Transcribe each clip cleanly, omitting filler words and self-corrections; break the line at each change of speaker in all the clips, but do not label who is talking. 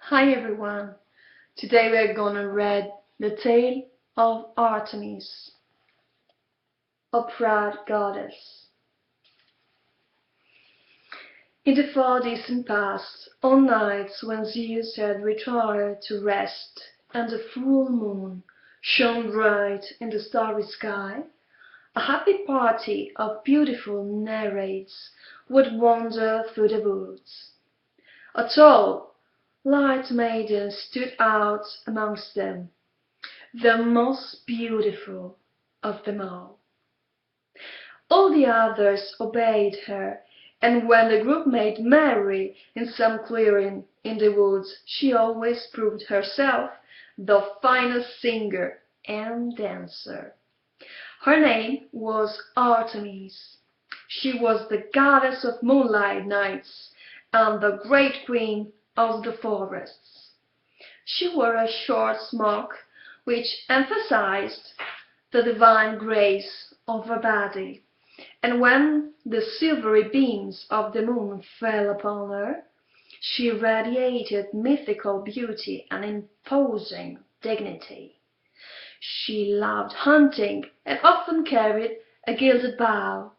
Hi everyone! Today we're gonna read the tale of Artemis, a proud goddess. In the far distant past, on nights when Zeus had retired to rest and the full moon shone bright in the starry sky, a happy party of beautiful Nereids would wander through the woods. A tall, light maiden stood out amongst them, the most beautiful of them all. All the others obeyed her, and when the group made merry in some clearing in the woods, she always proved herself the finest singer and dancer. Her name was Artemis. She was the goddess of moonlight nights and the great queen of the forests. She wore a short smock which emphasized the divine grace of her body, and when the silvery beams of the moon fell upon her, she radiated mythical beauty and imposing dignity. She loved hunting and often carried a gilded bow,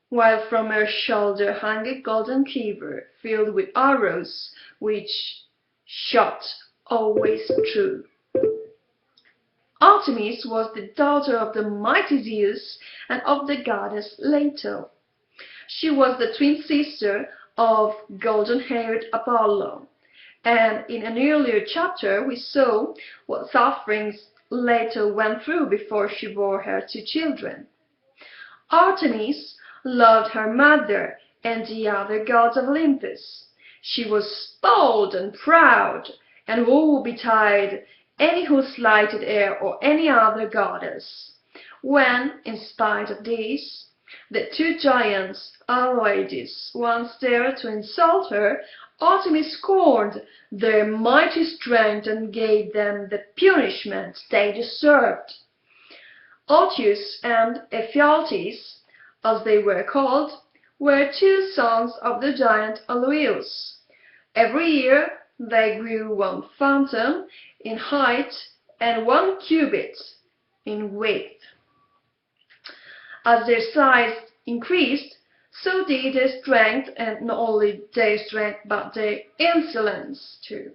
while from her shoulder hung a golden quiver filled with arrows which shot always true. Artemis was the daughter of the mighty Zeus and of the goddess Leto. She was the twin sister of golden-haired Apollo, and in an earlier chapter we saw what sufferings Leto went through before she bore her two children. Artemis loved her mother and the other gods of Olympus. She was bold and proud, and woe betide any who slighted her or any other goddess. When, in spite of this, the two giants, Aloides, once dared to insult her, Artemis scorned their mighty strength and gave them the punishment they deserved. Artemis and Ephialtes, as they were called, were two sons of the giant Aloeus. Every year they grew 1 fathom in height and 1 cubit in width. As their size increased, so did their strength, and not only their strength but their insolence too.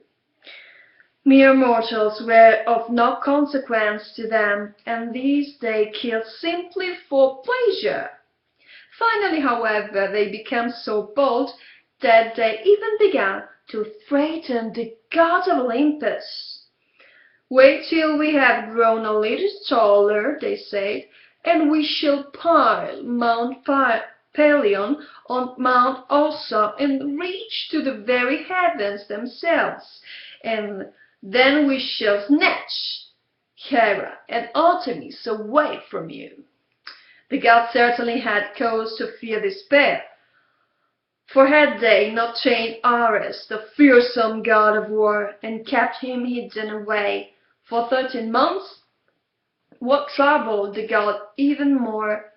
Mere mortals were of no consequence to them, and these they killed simply for pleasure. Finally, however, they became so bold that they even began to threaten the gods of Olympus. "Wait till we have grown a little taller," they said, "and we shall pile Mount Pelion on Mount Ossa and reach to the very heavens themselves, and then we shall snatch Hera and Artemis away from you." The gods certainly had cause to fear this pair, for had they not chained Ares, the fearsome god of war, and kept him hidden away for 13 months? What troubled the god even more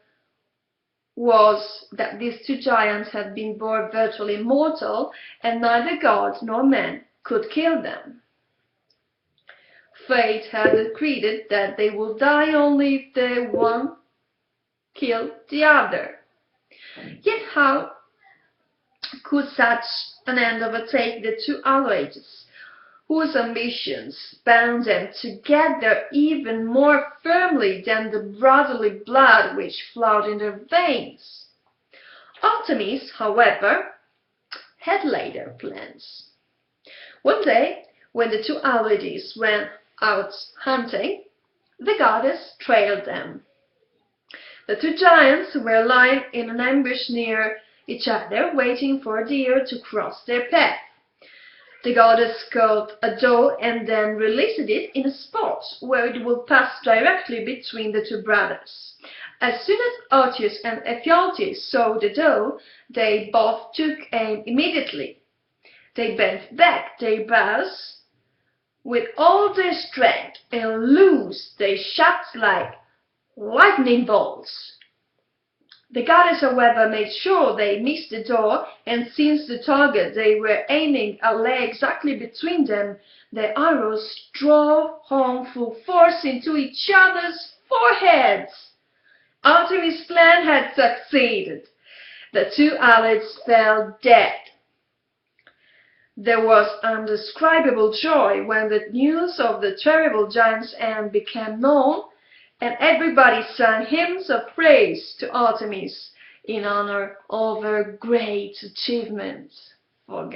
was that these two giants had been born virtually immortal, and neither god nor man could kill them. Fate had decreed that they would die only if the one killed the other. Yet how could such an end overtake the two Aloides, whose ambitions bound them together even more firmly than the brotherly blood which flowed in their veins? Artemis, however, had laid her plans. One day, when the two Aloides went out hunting, the goddess trailed them. The two giants were lying in an ambush near each other, waiting for a deer to cross their path. The goddess caught a doe and then released it in a spot where it would pass directly between the two brothers. As soon as Artemis and Ephialtes saw the doe, they both took aim immediately. They bent back their bows with all their strength and loosed their shots like lightning bolts. The goddess, however, made sure they missed the door, and since the target they were aiming at lay exactly between them, their arrows drove home full force into each other's foreheads. Artemis' plan had succeeded. The two allies fell dead. There was indescribable joy when the news of the terrible giant's end became known, and everybody sang hymns of praise to Artemis in honor of her great achievements for God.